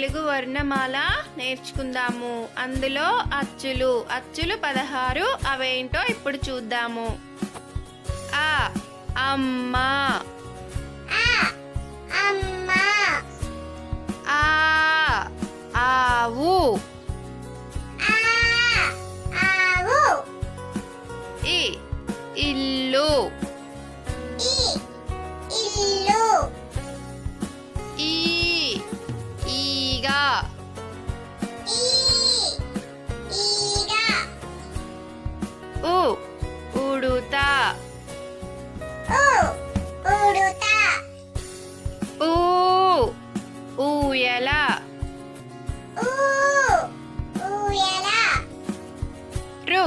తెలుగు వర్ణమాల నేర్చుకుందాము. అందులో అచ్చులు 16. అవేంటో ఇప్పుడు చూద్దాము. ఆ అమ్మ, ఆ ఆవు, ఇ ఇల్లు, ఈ ఈగ, ఉ ఉడుత, ఊ ఊయల, రు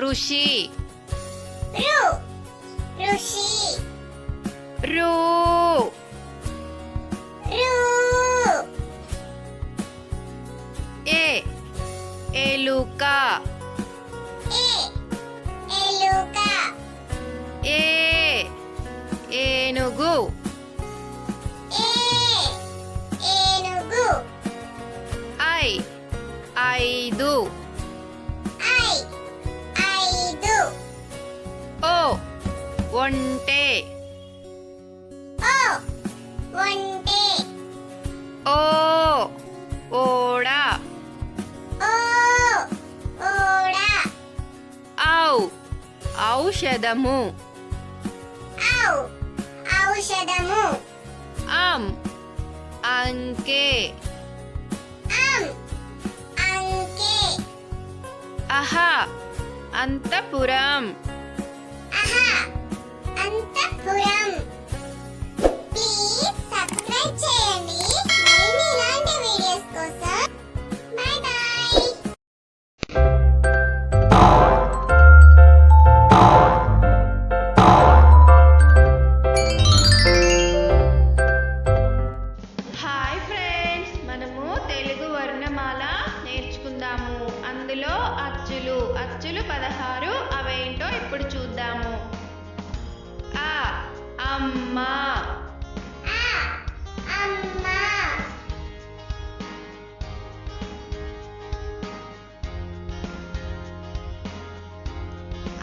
ఋషి, రు ఏ ఎలుక, ఏ ఏనుగు, ఐ 5, ఓ ఒంటె, ఓ ఓడ, ఔ ఔషధము, అం అంకె, అహ అంతఃపురం. ప్లీజ్ సబ్స్క్రైబ్ చేయండి. మరిన్ని ఇలాంటి వీడియోస్ కోసం. By by. హాయ్ ఫ్రెండ్స్, మనము తెలుగు వర్ణమాల నేర్చుకుందాము. అందులో అచ్చులు 16. అవేంటో ఇప్పుడు చూద్దాము. ఆ అమ్మ,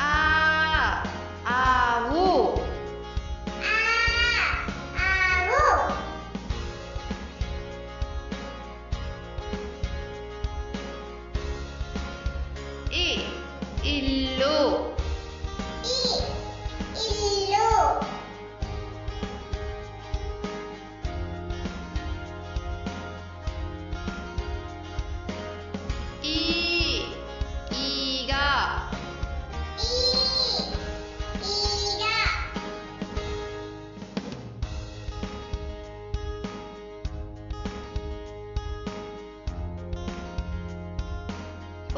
ఆ ఆవు, ఇ ఇల్లు, ఈ ఈగ,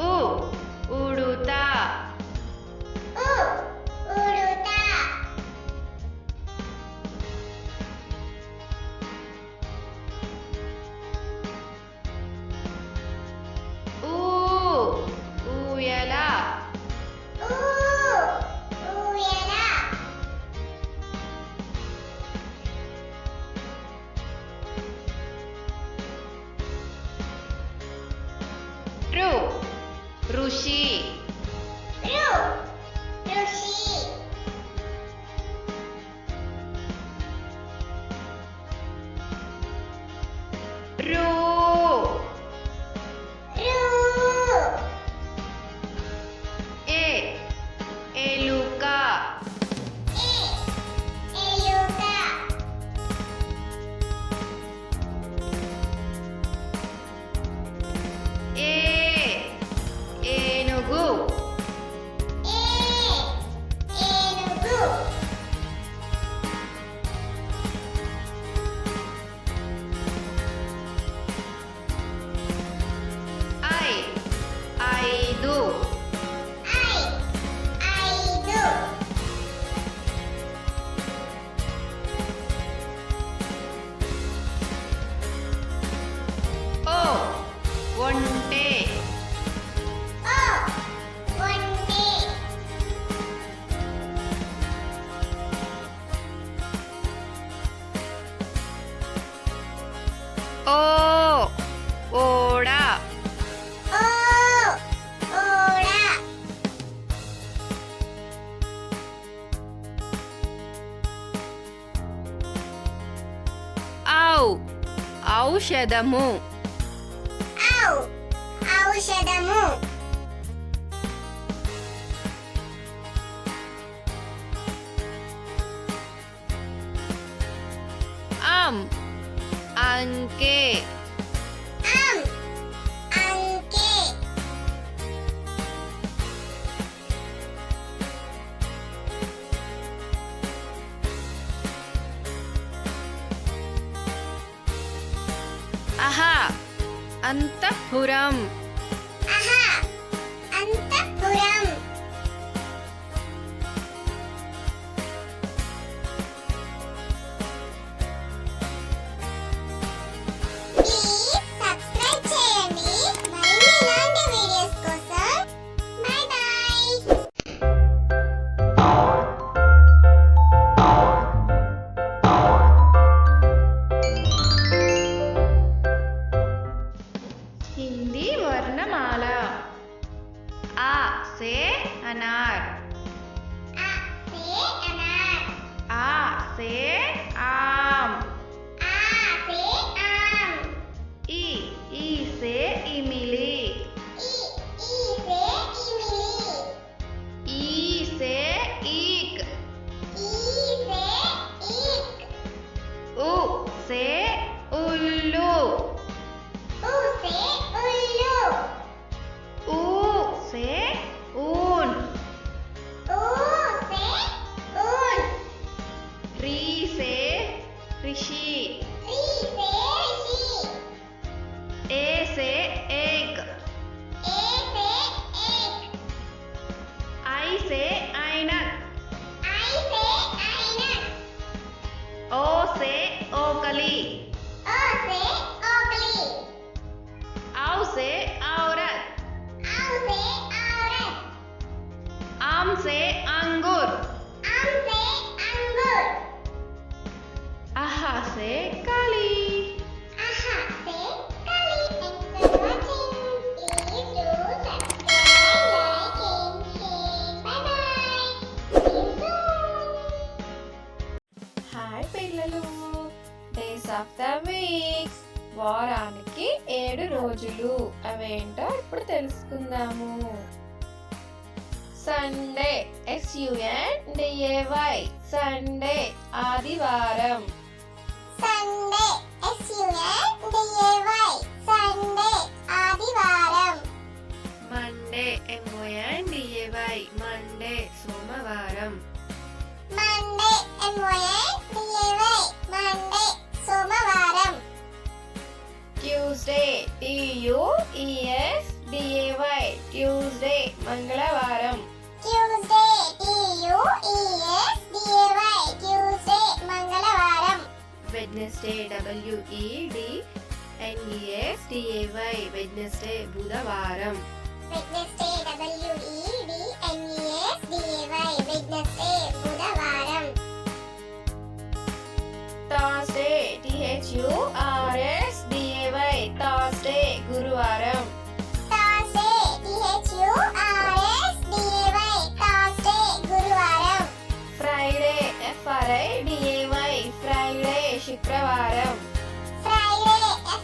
ఉ ఉడుత, ఊ ఊయల, రు ఋషి, రు ఏ ఎలుక, ఏ ఏనుగు, ఔషధము ఔ ఔషధము అం అంకె అం అంకె అహ అంతఃపురం అహ అంతఃపురం ప్లీజ్ సబ్స్క్రైబ్ చేయండి మరిన్ని ఇలాంటి వీడియోస్ కోసం బై బై హిందీ వర్ణమాల ఆ సే అనార్ అ సే అనార్ ఆ సే ఆమ్ ఆ సే ఆమ్ ఈ సే ఇమిలి ఈ సే ఇమిలి ఈ సే ఈక్ ఈ సే ఈక్ ఉ సే ఉల్లు ఉ సే ఉల్లు ఊ సే ఊన్ ఊ సే ఊన్ రీ సే రిషి రీ సే రిషి ఏ సే ఏక్ ఏ సే ఏక్ ఐ సే ఐనక్ ఐ సే ఐనక్ ఓ సే ఓకలి ఓ సే ఓకలి ఔ సే ఔరత్ ఔ సే ఔరత్ ఆమ్ సే అంగుర్ అం సే అంగుర్ అహ సే కాలి అహ సే కలి. Thanks for watching. Please do subscribe, like and share. Bye bye. See you soon. Hi పిల్లలు, డేస్ ఆఫ్ ద వీక్స్, వారానికి 7 రోజులు. అవేంటో ఇప్పుడు తెలుసుకుందాము. సండే, SUNDAY, సండే ఆదివారం. సండే, SUNDAY, సండే ఆదివారం. మండే MONDAY, మండే సోమవారం. మండే, MONDAY, మండే సోమవారం. ట్యూస్డే, TUESDAY, ట్యూస్డే మంగళవారం. ట్యూస్డే, TUESDAY, ట్యూస్డే మంగళవారం. వెడ్నెస్డే WEDNESDAY, వెడ్నెస్డే బుధవారం. వెడ్నెస్డే, WEDNESDAY, వెడ్నెస్డే బుధవారం. థర్స్డే, THURSDAY, థర్స్డే గురువారం. థర్స్డే, THURSDAY, థర్స్డే గురువారం. ఫ్రైడే, FRIDAY, ఫ్రైడే శుక్రవారం. ఫ్రైడే,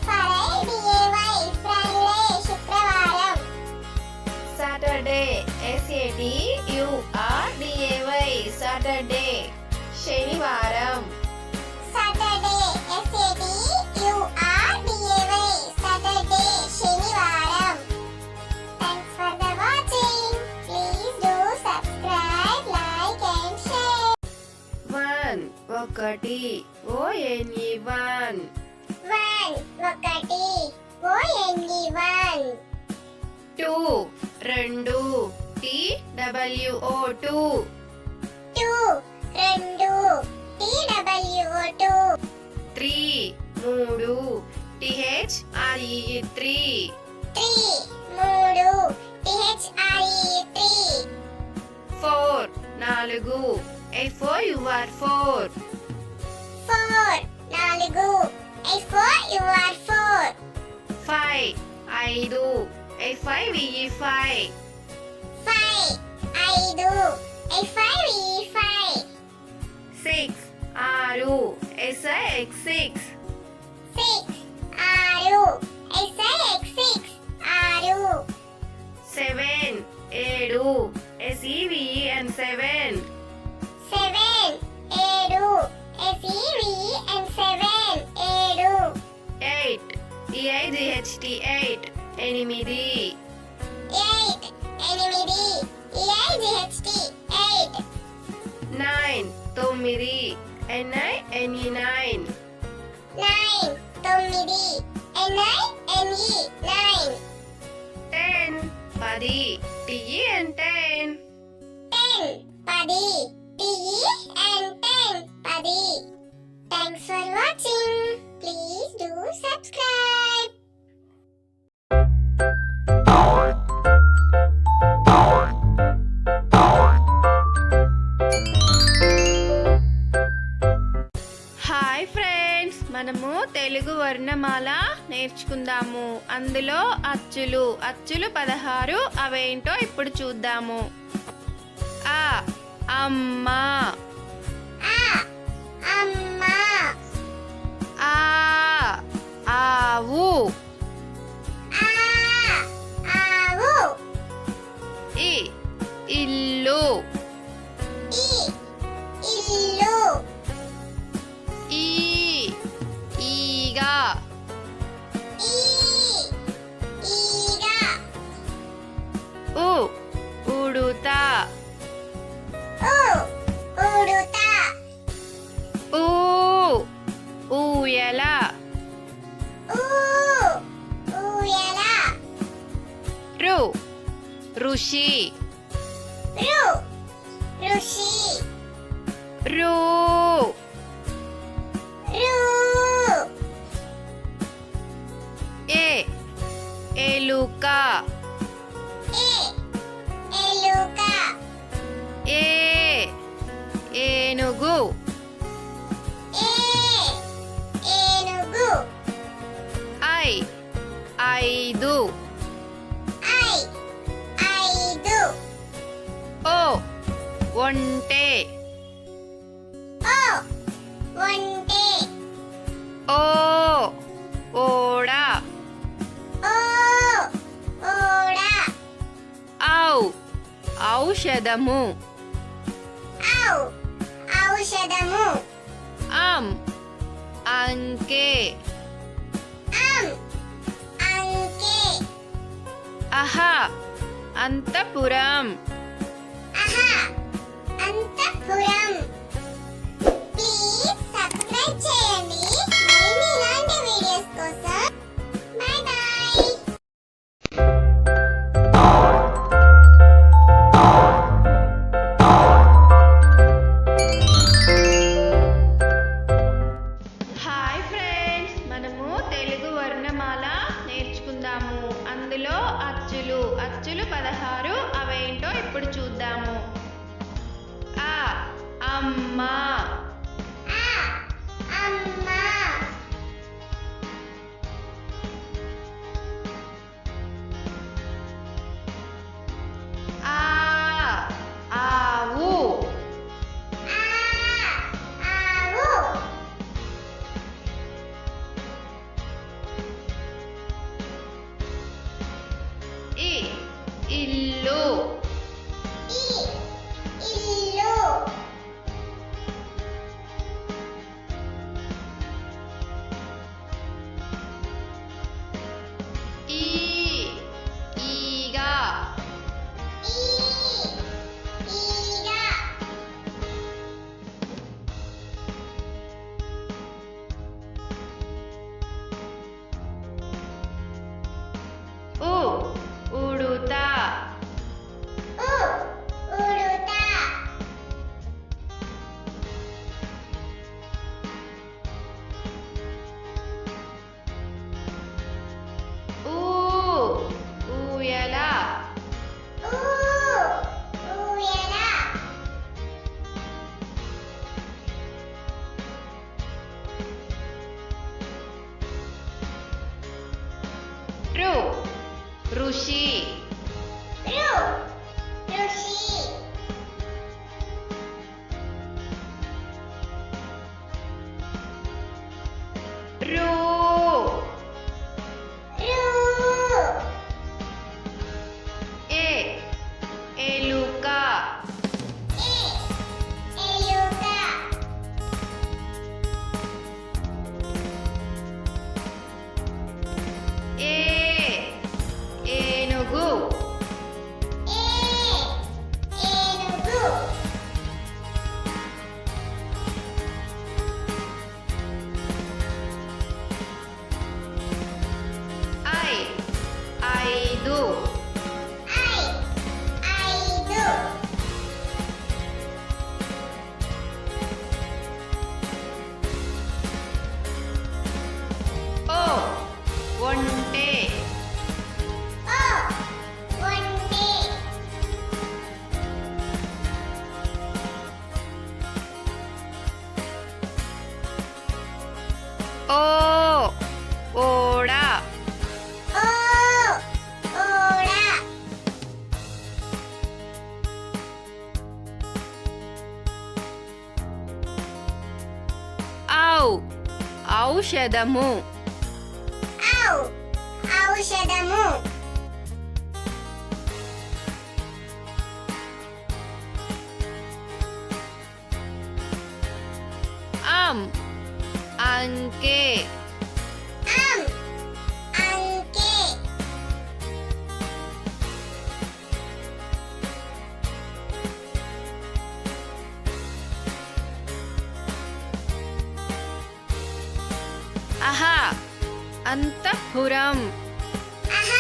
FRIDAY, ఫ్రైడే శుక్రవారం. సాటర్డే, SATURDAY, సాటర్డే శనివారం. సాటర్డే, SATURDAY, సాటర్డే శనివారం. Thanks for the watching. Please do subscribe, like and share. 1 ఒకటి ONE1. 1 ఒకటి ONE1. 2 రెండు TWO2. 2 రెండు TWO2. 3 మూడు THRE3. 3 మూడు THRE3. 4 నాలుగు FOUR4. 4 నాలుగు FOUR4. 5 ఐదు FIVE5. 5 ఐదు FIVE5. 6 ఆరు SIX6. 6 ఆరు SIX6 ఆరు 7 ఏడు SEVEN 7 7 ఏడు SEVEN 7 ఏడు 8 EIGHT 8 ఎనిమిది 8 ఎనిమిది EIGHT 8 9 తొమ్మిది NINE 9 9 తొమ్మిది NINE 9 10 పది TEN 10 10 10 TEN 10 10 Thanks for watching. Please do subscribe. Hi friends, మనము తెలుగు వర్ణమాల నేర్చుకుందాము. అందులో అచ్చులు 16 అవేంటో ఇప్పుడు చూద్దాము. ఆ అమ్మ, అమ్మ, ఆ ఆవు, ఆవు, ఇ ఇల్లు, ఇల్లు, ఈ ఈగ, ఈగ, ఉ ఉడుత, ఉడుత, ఊ ఊయల, ఊయల, రు ఋషి, ఋషి, రు ఏ ఎలుక, ఎలుక, ఏ ఏనుగు, ఏనుగు, ఐ ఐదు, ఐదు, ఓ ఒంటె, ఒంటె, ఓ ఓడ, ఓడ, ఔ ఔషధము, ఔషధము, అం అంకె, అంకె, అహ అంతపురం. అంతఃపురం. ప్లీజ్ సబ్స్క్రైబ్ చేయండి మరిన్ని ఇలాంటి వీడియోస్ కోసం. By by. హాయ్ ఫ్రెండ్స్, మనము తెలుగు వర్ణమాల నేర్చుకుందాము. అందులో అచ్చులు 16 అవేంటో ఇప్పుడు చూద్దాము. ఆ అమ్మ, అమ్మ, ఆ ఆవు, ఆవు, ఇ ఇల్లు, ఇల్లు, ఈ ఈగ, ఈగ, ఉ ఉడుత, ఉడుత, ఊ ఊయల, ఊయల, రు ఋషి, ఋషి, రు ఔషధము ఔ ఔషధము అం అంకె అం అంకె అహ అంతఃపురం అహ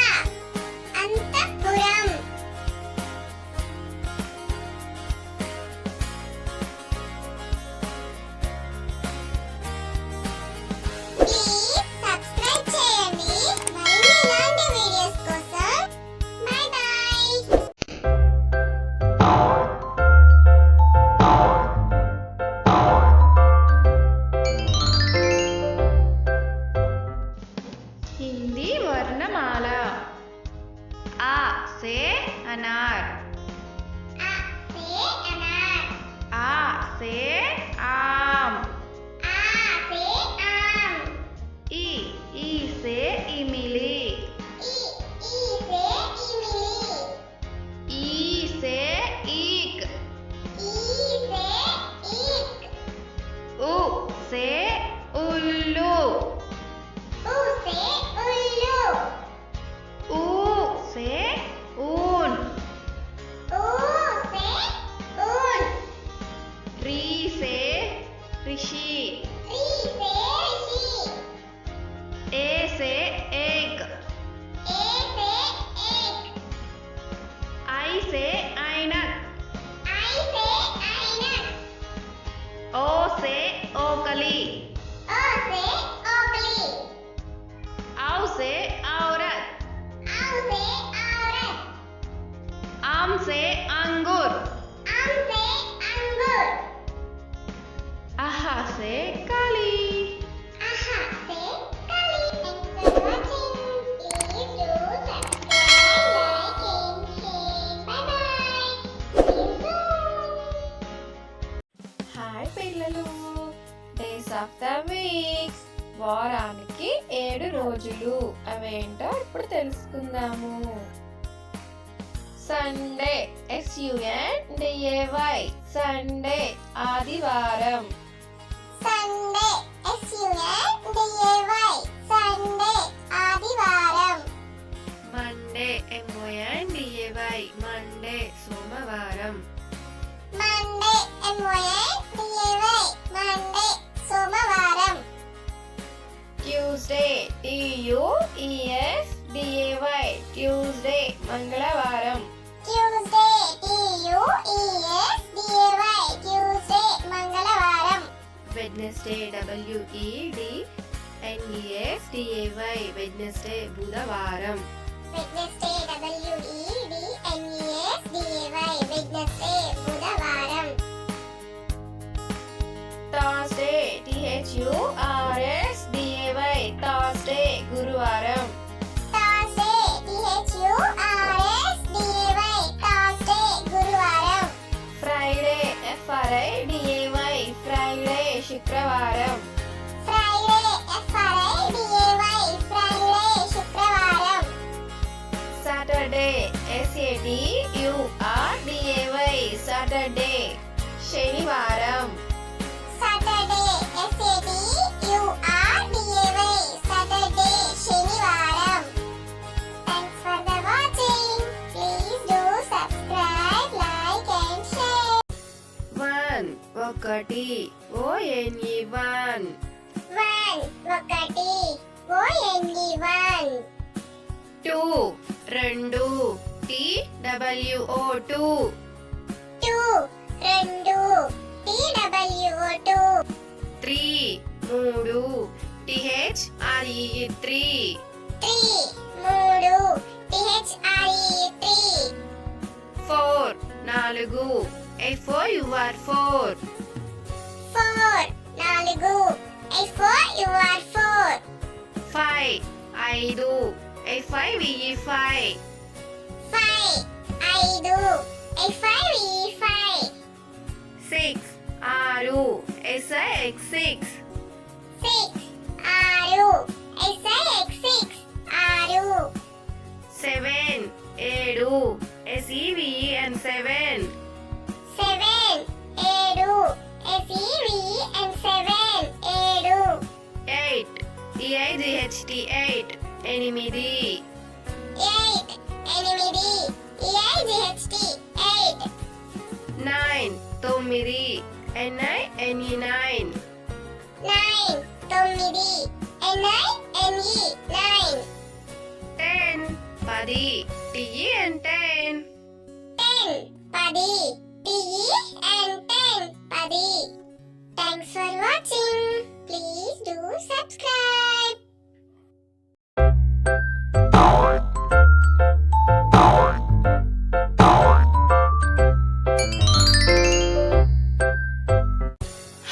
అంతఃపురం ప్లీజ్ సబ్స్క్రైబ్ చేయండి మరిన్ని ఇలాంటి వీడియోస్ కోసం బై బై हिंदी वर्णमाला आ से अनार आ से अनार आ से आम आ से आम ई से इमली ई से इमली ई से ईक ई से ईक उ से उल्लू ऊ से उल्लू ऊ से ऊन ऊ से ऊन री से ऋषि री से ऋषि ए से एक ए से एक आई से ऐनक आई से ऐनक ओ से ओकली ओ से ओकली औ से औरत औ से औरत आम से अंगूर आम से अंगूर आहा से काली आहा से कली Thanks for watching. Please do subscribe, like and share. Bye bye. See you soon. Hi పిల్లలు, డేస్ ఆఫ్ ద వీక్, వారానికి 7 రోజులు. అవేంటో ఇప్పుడు తెలుసుకుందాము. సండే SUNDAY సండే ఆదివారం. సండే SUNDAY సండే ఆదివారం మండే MONDAY మండే సోమవారం మండే MONDAY మండే సోమవారం ట్యూస్డే TUESDAY ట్యూస్డే మంగళవారం. ట్యూస్డే TUESDAY ట్యూస్డే మంగళవారం వెడ్నెస్డే WEDNESDAY వెడ్నెస్డే బుధవారం వెడ్నెస్డే WEDNESDAY వెడ్నెస్డే బుధవారం థర్స్డే THURSDAY థర్స్డే గురువారం. థర్స్డే THURSDAY థర్స్డే గురువారం ఫ్రైడే FRIDAY ఫ్రైడే శుక్రవారం. ఫ్రైడే FRIDAY ఫ్రైడే శుక్రవారం సాటర్డే SATURDAY సాటర్డే శనివారం. సాటర్డే SATURDAY సాటర్డే శనివారం thanks for the watching please do subscribe like and share 1 ఒకటి ONE 1 ఒకటి ONE 2 రెండు TWO2 2 రెండు TWO2 3 మూడు THREE 3 3 మూడు THREE 4 నాలుగు FOUR 4 4 నాలుగు FOUR 4 5 ఐదు FIVE 5 5 FIVE 5 6 ఆరు SIX 6 6 SEVEN 7. 7 ఏడు SEVEN 7 ఏడు 8 EIGHT 8 ఎనిమిది. 8 ఎనిమిది EIGHT 8 9 తొమ్మిది NINE 9. 9 తొమ్మిది NINE 9 10 10 TEN 10. 10 10 TEN 10 10 Thanks for watching. Please do subscribe.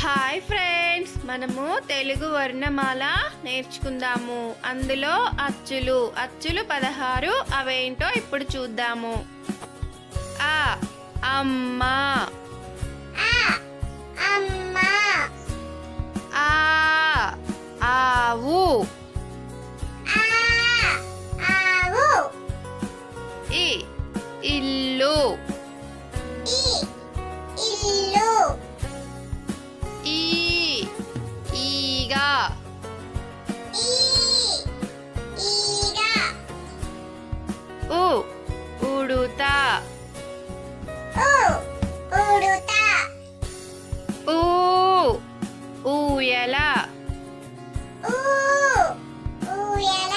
Hi friends, మనము తెలుగు వర్ణమాల నేర్చుకుందాము. అందులో అచ్చులు 16. అవేంటో ఇప్పుడు చూద్దాము. ఆ అమ్మ, అమ్మ ఆ ఆవు, ఆవు ఇ ఇల్లు, ఇల్లు ఈ ఈగ, ఈగ ఉ ఉడుత, ఉడుత ఊ ఊయల, ఊయల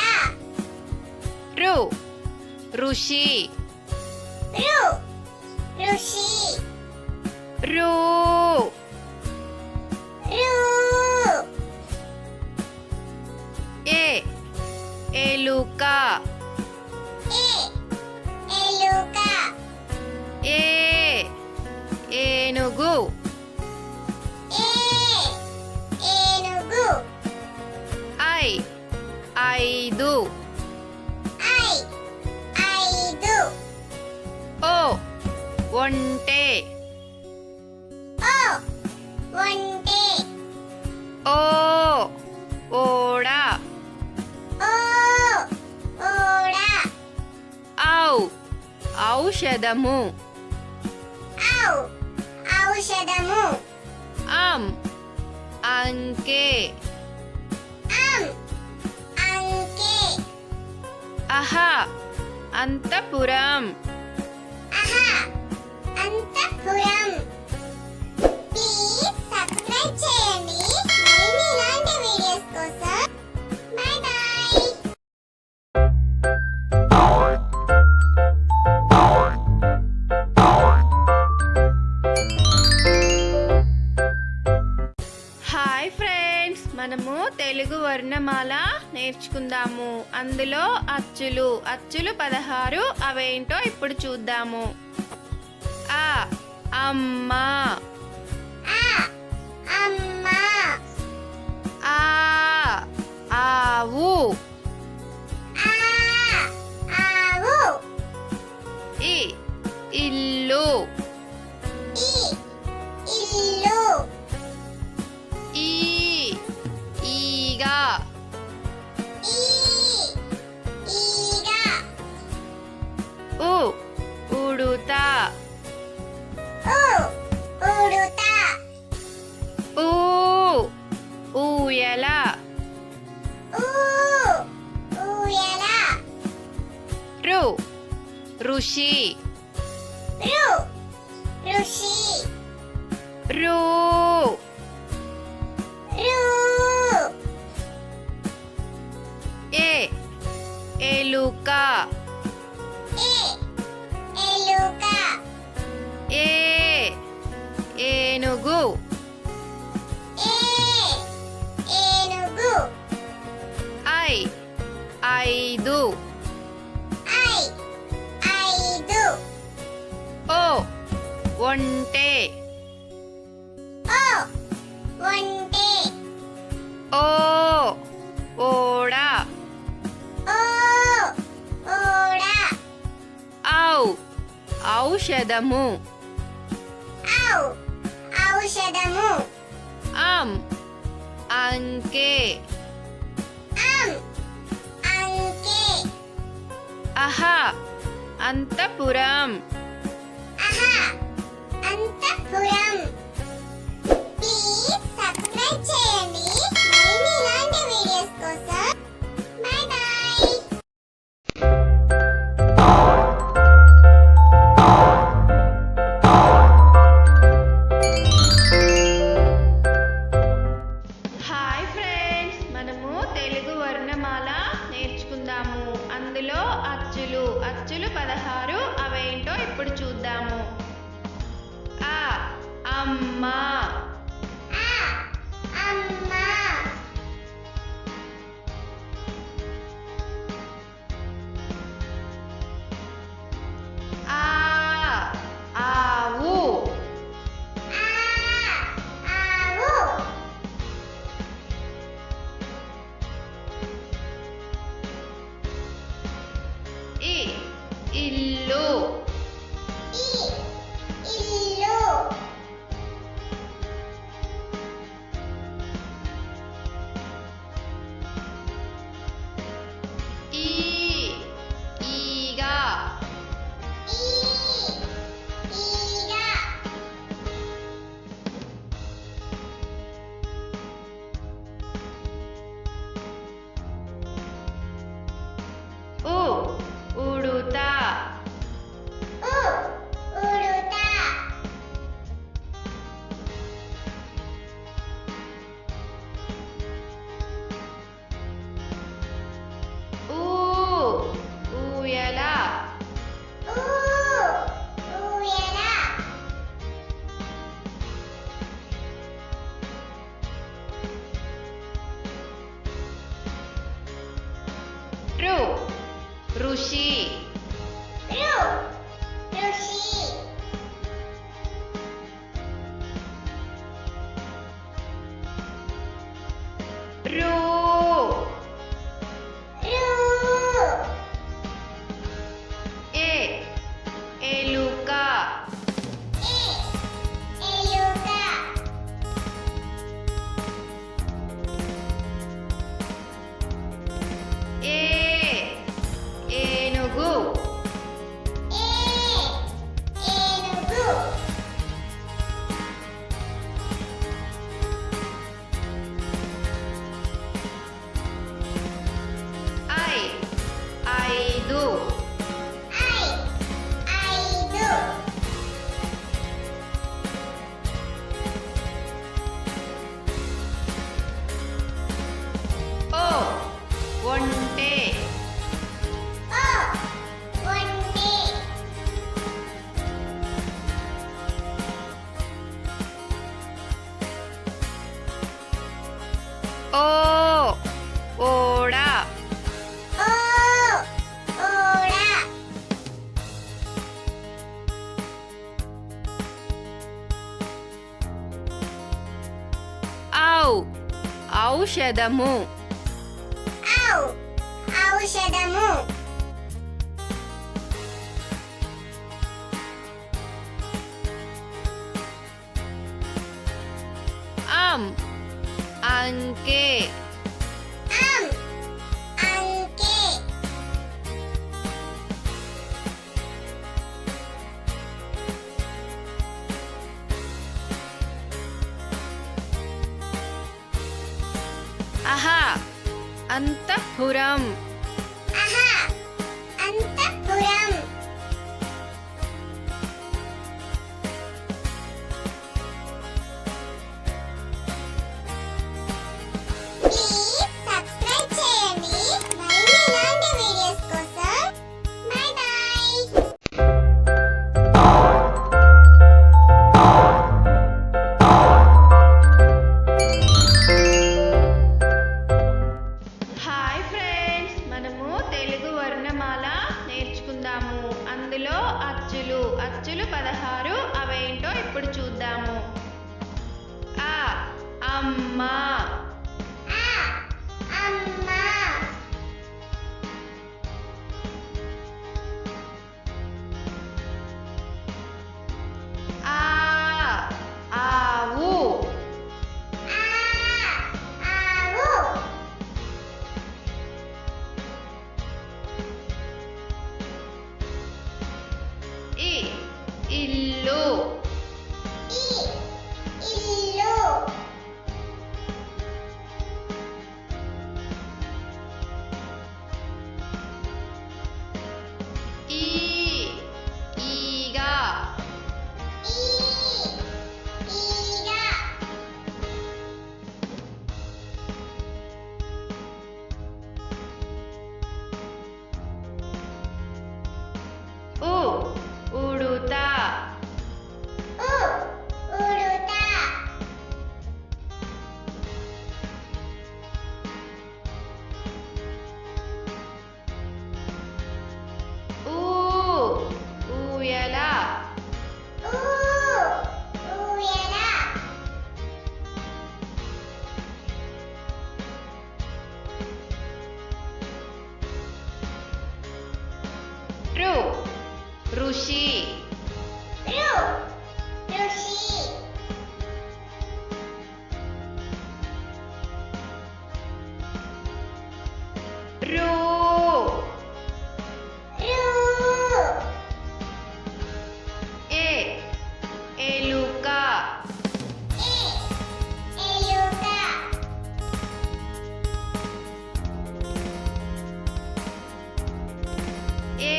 రు ఋషి, ఋషి రు ఏ ఎలుక, ఎలుక ఏ ఏనుగు, ఏనుగు ఐ 5, ఐదు ఓ ఒంటె, ఒంటె ఓ ఓడ, ఓడ ఔ ఔషధము, ఔషధము అంకె, అంకె అహ అంతఃపురం. అంతఃపురం. ప్లీజ్ సబ్స్క్రైబ్ చేయండి మరిన్ని ఇలాంటి వీడియోస్ కోసం. By by. హాయ్ ఫ్రెండ్స్, మనము తెలుగు వర్ణమాల నేర్చుకుందాము. అందులో అచ్చులు 16. అవేంటో ఇప్పుడు చూద్దాము. ఆ అమ్మ, అమ్మ ఆ ఆవు, ఆవు ఇ ఇల్లు, ఇల్లు ఈ ఈగ, ఈగ ఉ ఉడుత, ఉడుత ఊ ఊయల, ఊయల రు ఋషి, ఋషి రు ఏ ఎలుక, ఎలుక ఏ ఏనుగు, ఏనుగు ఐ 5, ఐదు ఓ ఒంటె, ఒంటె ఓ ఓడ, ఓడ ఔ ఔషధము, ఔషధము అంకె, అంకె అహ అంతఃపురం. ఆహా అంతఃపురం. ప్లీజ్ సబ్స్క్రైబ్ చేయండి మరిన్ని ఇలాంటి వీడియోస్ కోసం. By by. హాయ్ ఫ్రెండ్స్, మనము తెలుగు వర్ణమాల నేర్చుకుందాము. అందులో అచ్చులు 16 అవేంటో ఇప్పుడు చూద్దాము. ఆ అమ్మ, ఆ అమ్మ. ఆ ఆవు, ఆ ఆవు. ఇ ఇల్లు, ఈ ఇల్లు. ఈ ఈగ, ఈ ఈగ. ఉ ఉడుత, ఉ ఉడుత. ఊ ఊయల, ఊ ఊయల. రు ఋషి, రు ఋషి. రు రు ఏ ఎలుక, ఏ ఎలుక. ఏ ఏనుగు, ఏ ఏనుగు. ఐ ఐదు, ఐ ఐదు. ఓ ఒంటె, ఓ ఒంటె. ఓ ఓడ. ఓ ఓడ. ఔ ఔషధము. ఔ ఔషధము. అం అంకె. అం అంకె. అహా అంతఃపురం. ఆహా అంతఃపురం. ప్లీజ్ సబ్స్క్రైబ్ చేయండి మరిన్ని ఇలాంటి వీడియోస్ కోసం. By by. హాయ్ ఫ్రెండ్స్, మనము తెలుగు వర్ణమాల నేర్చుకుందాము. అందులో అచ్చులు 16 అవేంటో ఇప్పుడు చూద్దాము. ఆ అమ్మ, ఆ అమ్మ. ఆ ఆవు, ఆ ఆవు. ఇల్లు ఇల్లు ఈ ఈగ ఈగ ఉ ఉడుత ఉడుత ఊ ఊయల ఊయల రు ఋషి ఋషి రు ఏ ఎలుక ఎలుక ఏ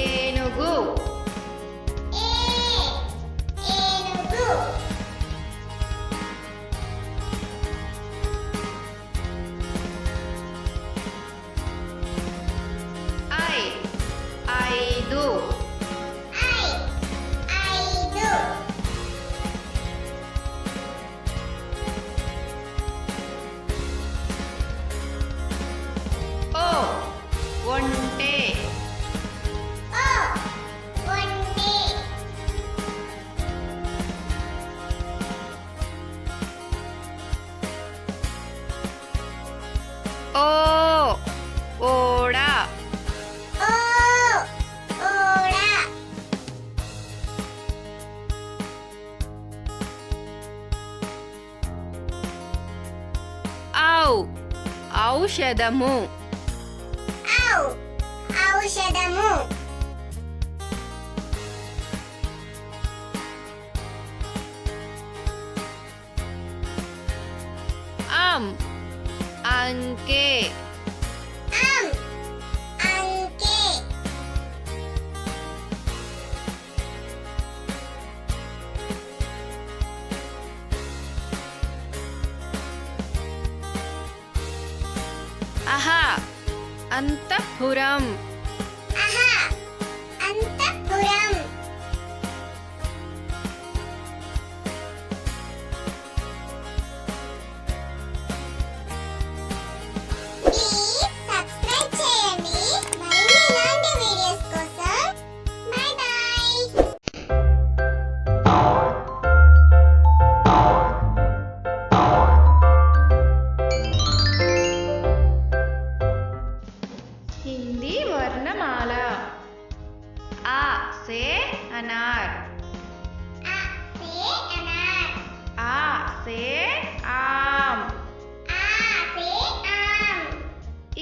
ఏనుగు ఏనుగు ఐ ఐదు ఐదు ఓ ఒంటె ఒంటె ఓ ఓడ ఓడ ఔ ఔషధము ఔషధము అం అంకె అంకె అహా అంతఃపురం అంతఃపురం ప్లీజ్ సబ్స్క్రైబ్ చేయండి మరిన్ని ఇలాంటి వీడియోస్ కోసం బై బై హిందీ వర్ణమాల ఆ సే అనార్ అనార్ ఆ సే ఆమ్ సే ఆమ్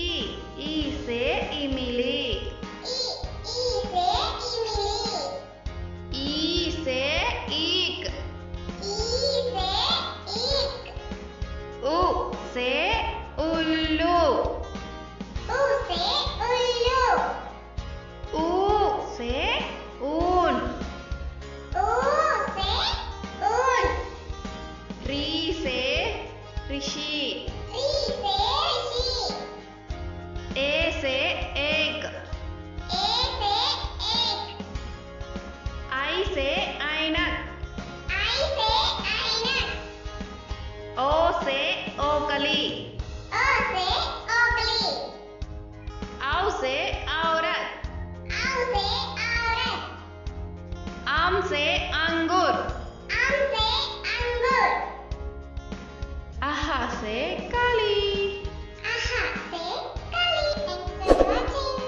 ఈ సే ఇమిలి ఈ సే ఇమిలి ఈ సే ఈక్ ఈ సే ఈక్ ఉ సే ఉల్లు ఊ సే ఉల్లు ఊ సే ఊన్ ఊ సే ఊన్ రీ సే రిషి రీ సే రిషి ఏ సే ఏక్ ఏ సే ఏక్ ఐ సే ఐనక్ ఐ సే ఐనక్ ఓ సే ఓకలి ఓ సే ఓకలి ఔ సే ఔరత్ ఔ సే ఔరత్ ఆమ్ సే అంగుర్ ఆమ్ సే అంగూర్ అహా సే కాలి ఆహా సే కలి thanks for watching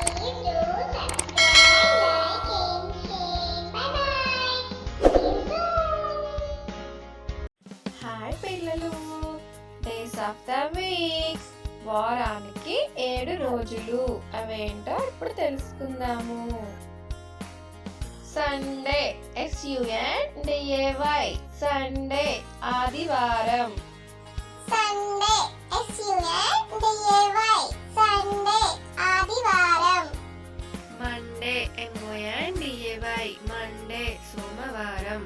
please do subscribe like and share bye bye see you soon hi పిల్లలు డేస్ ఆఫ్ ద వీక్స్ వారానికి 7 రోజులు అవేంటో ఇప్పుడు తెలుసుకుందాము సండే SUNDAY సండే ఆదివారం. సండే SUNDAY సండే ఆదివారం. మండే MONDAY మండే సోమవారం.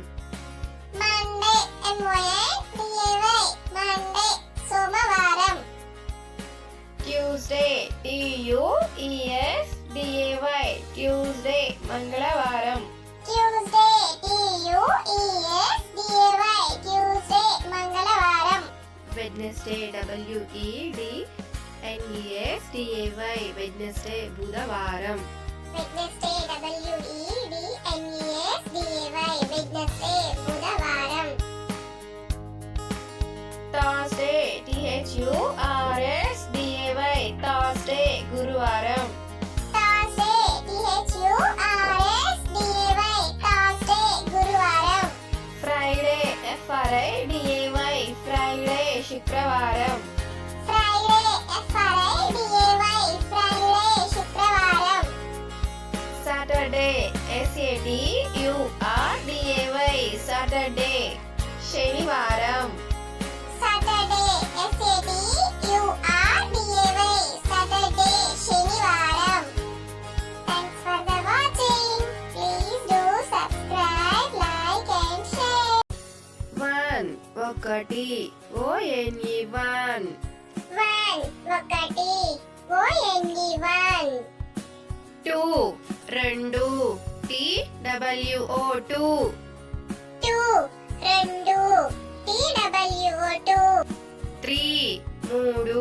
మండే MONDAY మండే సోమవారం. ట్యూస్డే TUESDAY ట్యూస్డే మంగళవారం. ట్యూస్డే TUESDAY ట్యూస్డే మంగళవారం. వెడ్నెస్డే WEDNESDAY వెడ్నెస్డే బుధవారం. వెడ్నెస్డే WEDNESDAY వెడ్నెస్డే బుధవారం. థర్స్డే THURSDAY థర్స్డే గురువారం. థర్స్డే THURSDAY థర్స్డే గురువారం. ఫ్రైడే FRIDAY ఫ్రైడే శుక్రవారం. ఫ్రైడే FRIDAY ఫ్రైడే శుక్రవారం. సాటర్డే SATURDAY సాటర్డే శనివారం. సాటర్డే SATURDAY సాటర్డే శనివారం. Thanks for the watching. Please do subscribe, like and share. 1 ఒకటి ONE 1. 1 ఒకటి ONE 1. 2 రెండు TWO 2. 2 రెండు TWO 2. 3 మూడు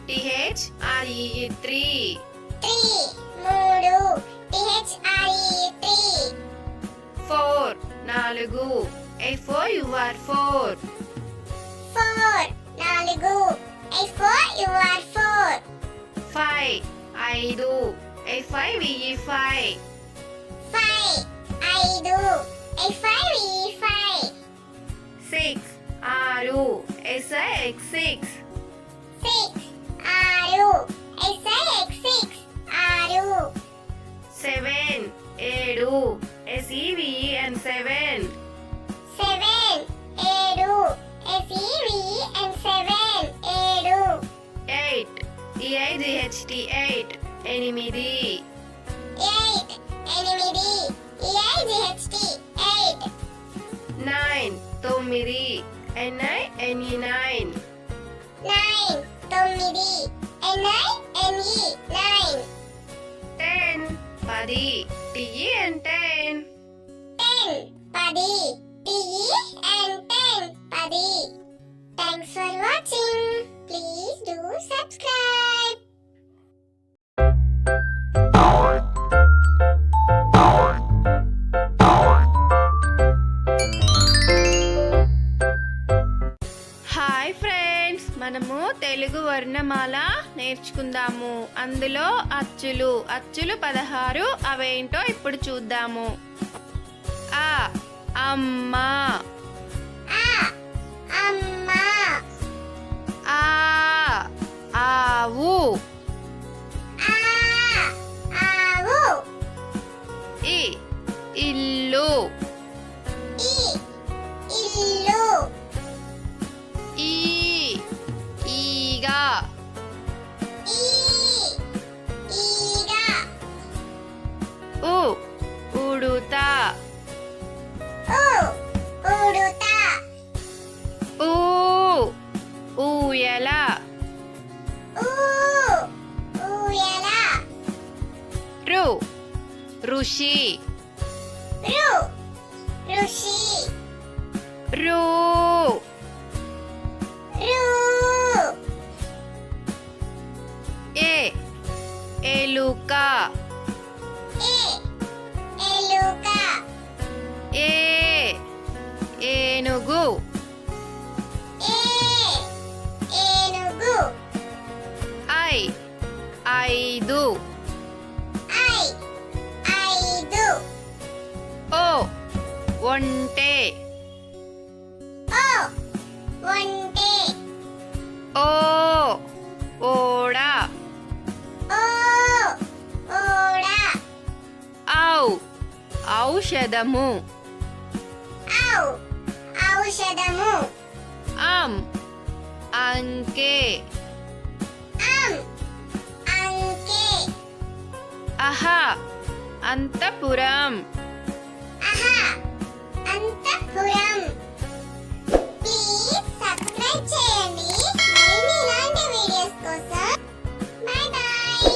THREE 3. 3 మూడు THREE 3. 4 నాలుగు FOUR 4. 4 నాలుగు FOUR 4. 5 ఐదు FIVE 5. 5 ఐదు FIVE 5. 6 ఆరు SIX 6. 6 ఆరు SIX 6 6. 7 ఏడు SEVEN 7. 7 7 SEVEN 7 7. 8 EIGHT 8 ఎనిమిది. 8 8 EIGHT 8. 9 తొమ్మిది NINE 9. 9 9 NINE 9. 10 పది TEN 10. 10 10 TEN 10 10. Thanks for watching. Please do subscribe. Hi friends, మనము తెలుగు వర్ణమాల నేర్చుకుందాము. అందులో అచ్చులు 16. అవేంటో ఇప్పుడు చూద్దాము. ఆ అమ్మ. ఆ అమ్మ. ఆ ఆవు. ఆ ఆవు. ఇ ఇల్లు. ఈ ఇల్లు. ఈ ఈగ. ఈ ఈగ. ఉ ఉడుత. ఊ ఉడుత. ఊ ఊయల. ఊ ఊయల. రు ఋషి. రు ఋషి. రు రు ఏ ఎలుక. ఏ ఎలుక. ఏ ఏనుగు. ఏ ఏనుగు. ఐ ఐదు. ఐ ఐదు. ఓ ఒంటె. ఓ ఒంటె. ఓ ఓడ. ఓ ఓడ. ఔ ఔషధము. ఔ ఔషధము. అం అంకె. అం అంకె. అహ అంతఃపురం. అహ అంతఃపురం. ప్లీజ్ సబ్స్క్రైబ్ చేయండి మరిన్ని ఇలాంటి వీడియోస్ కోసం. By by.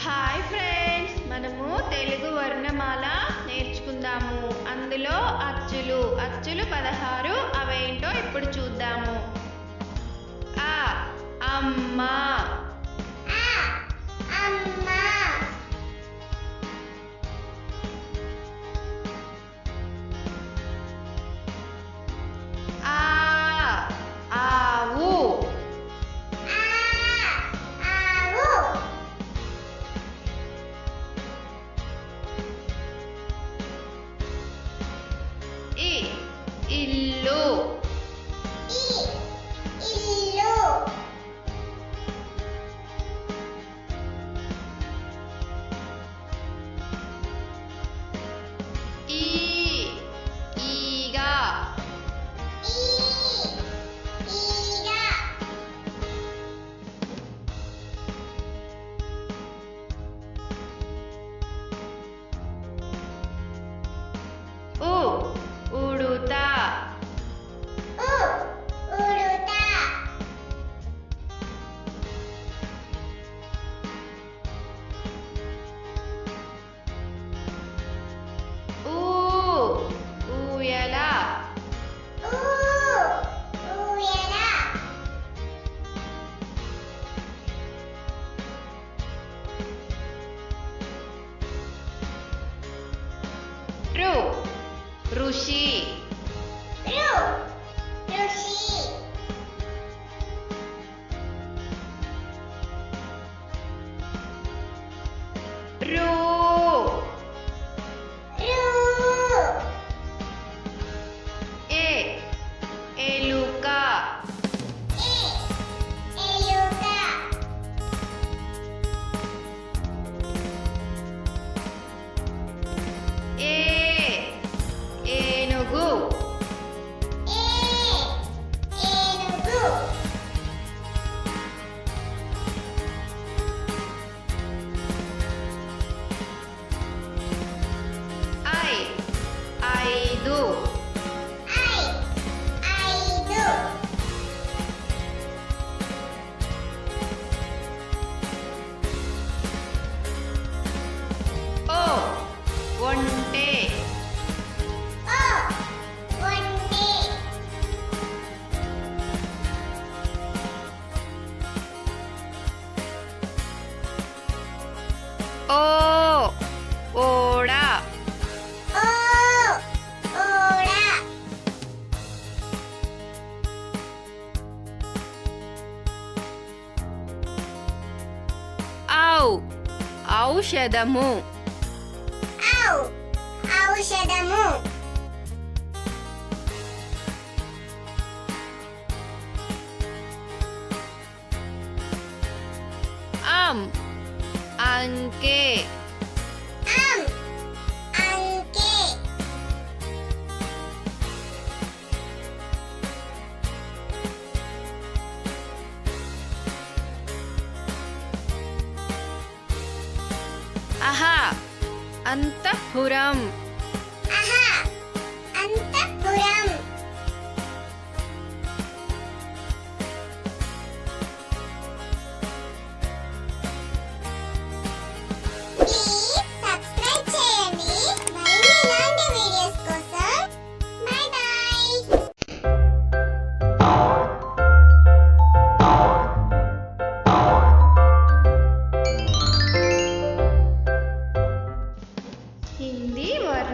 హాయ్ ఫ్రెండ్స్, మనము తెలుగు వర్ణమాల నేర్చుకుందాము. అందులో అచ్చులు 16. అవేంటో ఇప్పుడు చూద్దాము. ఆ అమ్మ. ఆ అమ్మ. ఆ ఆవు. ఆ ఆవు. ఇ ఇల్లు. ఈ ఇల్లు. ఈ ఈగ. ఈ ఈగ. ఉ ఉడుత. ఉ ఉడుత. ఊ ఊయల. ఊ ఊయల. రు ఋషి. రు ఋషి. రు రు ఏ ఎలుక. ఏ ఎలుక. ఏ ఏనుగు. ఏ ఏనుగు. ఐ 5. ఐ 5. ఓ ఒంటె. ఓ ఒంటె. ఓ ఓడ. ఓ ఓడ. ఔ ఔషధము. ఔ ఔషధము. అం అంకె. అం అంకె. అహ అంతఃపురం. అహ అంతఃపురం. ప్లీజ్ సబ్స్క్రైబ్ చేయండి మరిన్ని ఇలాంటి వీడియోస్ కోసం. By by. హిందీ వర్ణ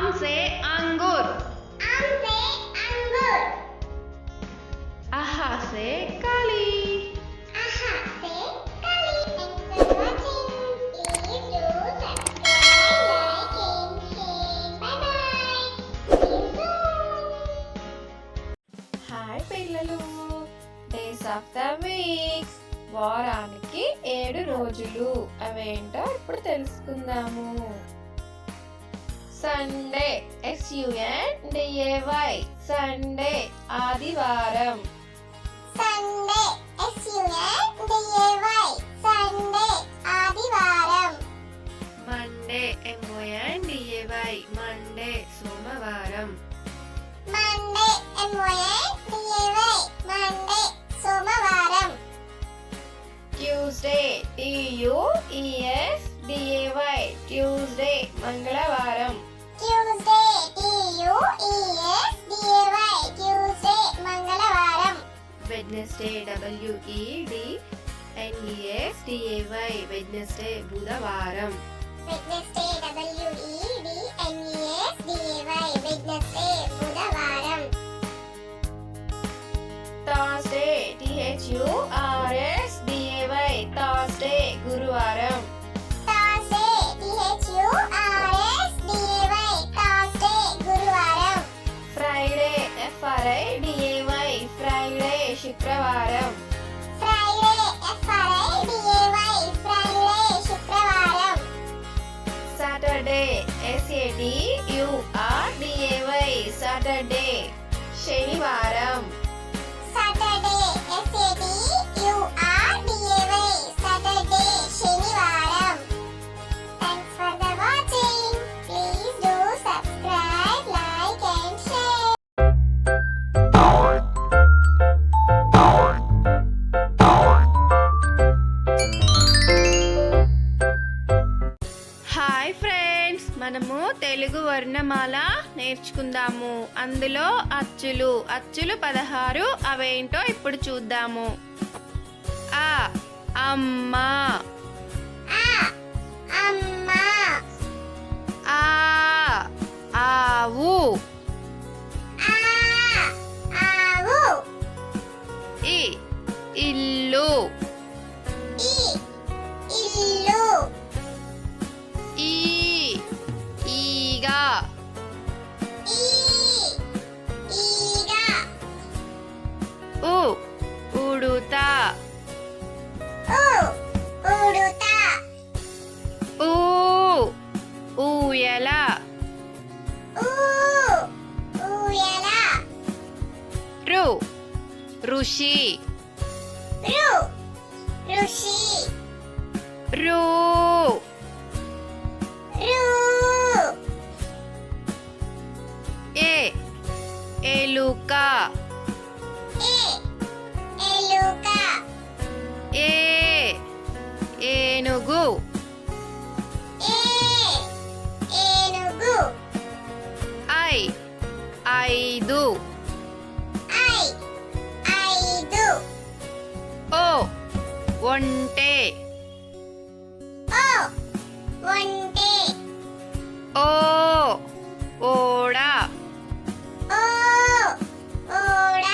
आम से अंगूर आम से अंगूर आहा से काली aha से कली thanks for watching please do subscribe like and share bye bye see you soon hi పిల్లలు, డేస్ ఆఫ్ ద వీక్స్ వారానికి 7 రోజులు అవేంటో ఇప్పుడు తెలుసుకుందాము. సండే SUNDAY సండే ఆదివారం. Sunday SUNDAY Sunday ఆదివారం मंडे MONDAY మండే సోమవారం Monday MONDAY Monday సోమవారం ట్యూస్డే TUESDAY ట్యూస్డే మంగళవారం. Tuesday TUESDAY Tuesday మంగళవారం వెడ్నెస్డే WEDNESDAY వెడ్నెస్డే బుధవారం Wednesday WEDNESDAY Wednesday బుధవారం థర్స్డే THURSDAY థర్స్డే గురువారం. Thursday THURSDAY Thursday గురువారం ఫ్రైడే FRIDAY ఫ్రైడే శుక్రవారం. Friday FRIDAY Friday శుక్రవారం సాటర్డే SATURDAY సాటర్డే శనివారం. Saturday SATURDAY Saturday శనివారం Thanks for the watching. Please do subscribe, like and share. Hi friends, మనము తెలుగు వర్ణమాల నేర్చుకుందాము. అందులో అచ్చులు 16 అవేంటో ఇప్పుడు చూద్దాము. ఆ అమ్మ, ఆ అమ్మ ఆ ఆవు, ఆ ఆవు ఇ ఇల్లు, ఈ ఇల్లు ఈ ఈగ, ఈ ఈగ ఉ ఉడుత, ఊ ఉడుత ఊ ఊయల, ఊ ఊయల రు ఋషి, రు ఋషి రు రు ఏ ఎలుక, ఏ ఎలుక ఏ ఏనుగు, ఏ ఏనుగు ఐ ఐదు, ఐ ఐదు ఓ ఒంటె, ఓ ఒంటె ఓ ఓడ, ఓ ఓడ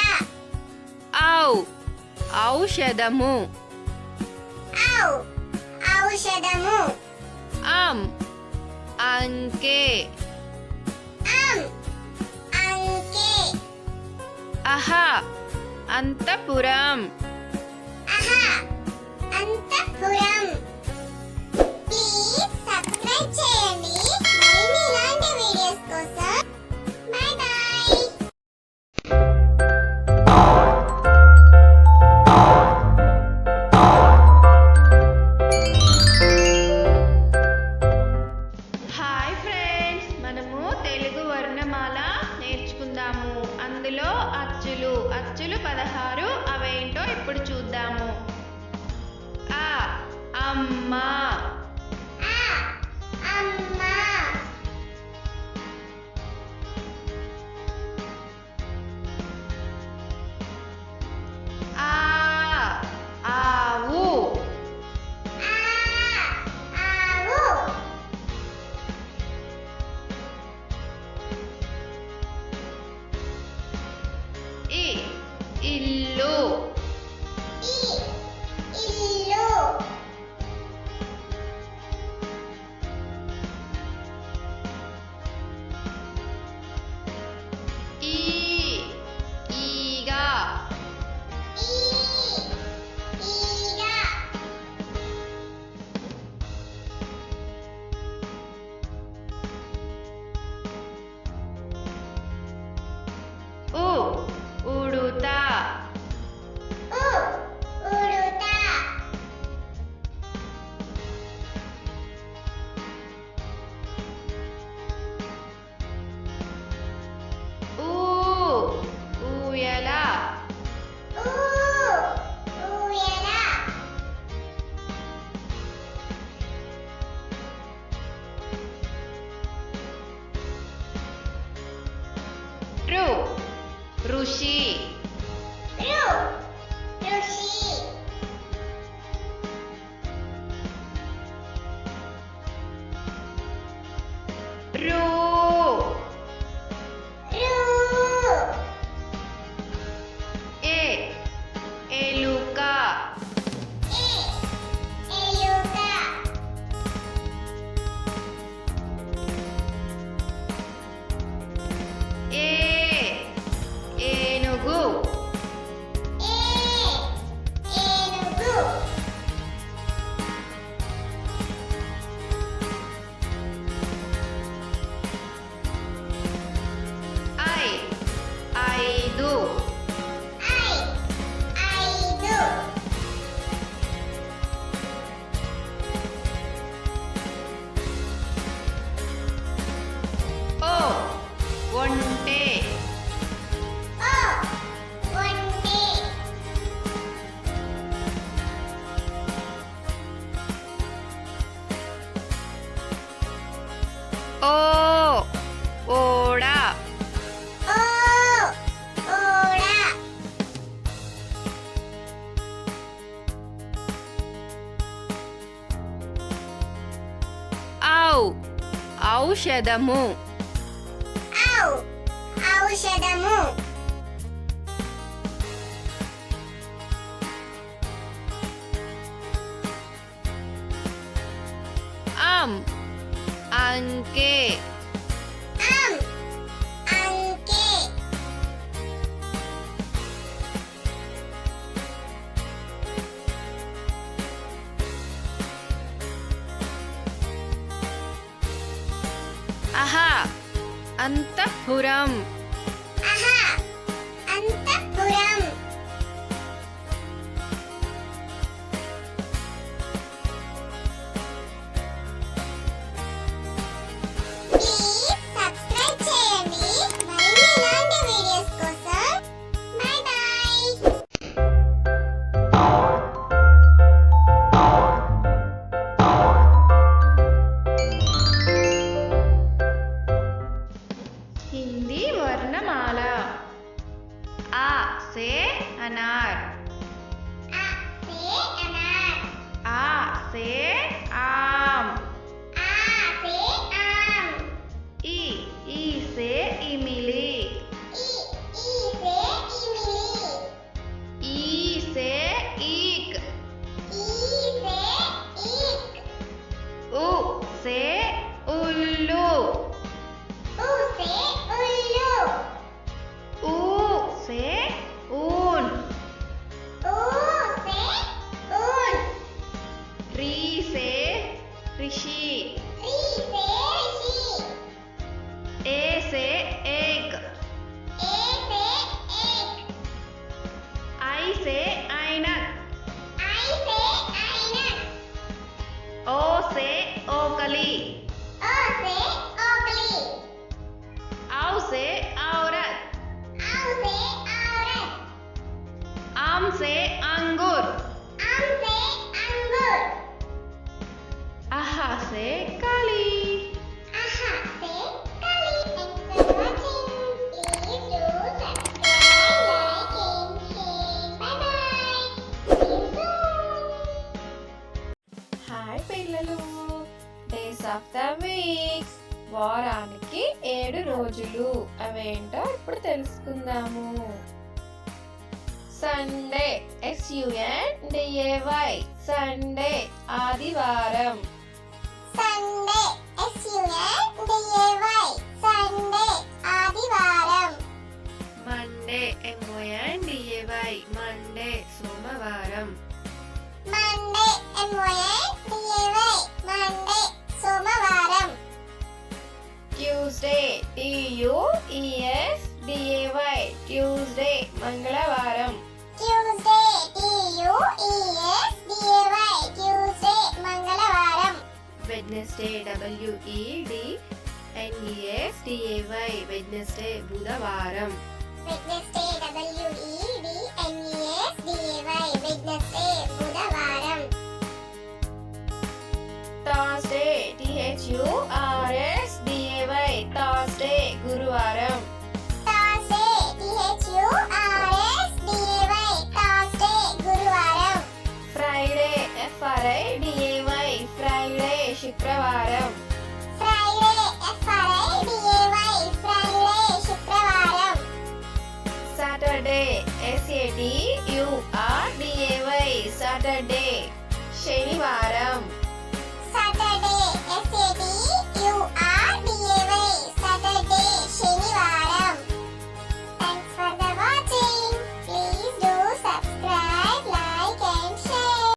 ఔ ఔషధము, ఔ ఔషధము అం అంకె, అం అంకె అహ అంతపురం. ఆహా అంతఃపురం ప్లీజ్ సబ్స్క్రైబ్ చేయండి మరిన్ని ఇలాంటి వీడియోస్ కోసం బై బై హాయ్ ఫ్రెండ్స్, మనము తెలుగు వర్ణమాల నేర్చుకుందాము. అందులో అచ్చులు 16 అవేంటో ఇప్పుడు చూద్దాము. ఆ అమ్మ, ఆ అమ్మ ఆ ఆవు, ఆ ఆవు రు ఋషి రు ఋషి రు రు ఏ ఎలుక ఏ ఎలుక ఏ ఏనుగు ఏ ఏనుగు ఐ ఐదు ఐ ఐదు ఓ ఒంటె ఓ ఒంటె ఓ ఓడ ఓ ఓడ ఔ ఔషధము ఔ ఔషధము అం అంకె అం అంకె అహా అంతఃపురం అహా అంతఃపురం ప్లీజ్ సబ్స్క్రైబ్ చేయండి మరిన్ని ఇలాంటి వీడియోస్ కోసం బై బై హిందీ వర్ణమాల ఆ సే అనార్ ఆ సే అనార్ ఆ సే ఆమ్ ఆ సే ఆమ్ ఈ సే ఇమిలి ఈ సే ఇమిలి ఈ సే ఈక్ ఈ సే ఈక్ ఉ సే ఉల్లు ఊ సే ఉల్లు ఊ సే ఊన్ ఊ సే ఊన్ రీ సే రిషి రీ సే రిషి ఏ సే ఏక్ ఏ సే ఏక్ ఐ సే ఐనక్ ఐ సే ఐనక్ ఓ సే ఓకలి ఓ సే ఓకలి ఔ సే ఔరత్ ఔ సే ఔరత్ ఆమ్ సే అంగుర్ ఆమ్ సే అంగుర్ అహా సే కాలి ఆహా సే కలి thanks for watching please do subscribe like and share bye bye see you soon hi పిల్లలు, డేస్ ఆఫ్ ద వీక్స్ వారానికి 7 రోజులు అవేంటో ఇప్పుడు తెలుసుకుందాము. సండే SUNDAY సండే ఆదివారం. సండే SUNDAY సండే ఆదివారం మండే MONDAY మండే సోమవారం. మండే MONDAY మండే సోమవారం ట్యూస్డే TUESDAY ట్యూస్డే మంగళవారం. ట్యూస్డే TUESDAY ట్యూస్డే మంగళవారం వెడ్నెస్డే WEDNESDAY వెడ్నెస్డే బుధవారం. వెడ్నెస్డే WEDNESDAY వెడ్నెస్డే బుధవారం థర్స్డే THURSDAY థర్స్డే గురువారం. థర్స్డే శుక్రవారం. Friday, Friday, శుక్రవారం. Saturday, Saturday, Saturday, శనివారం.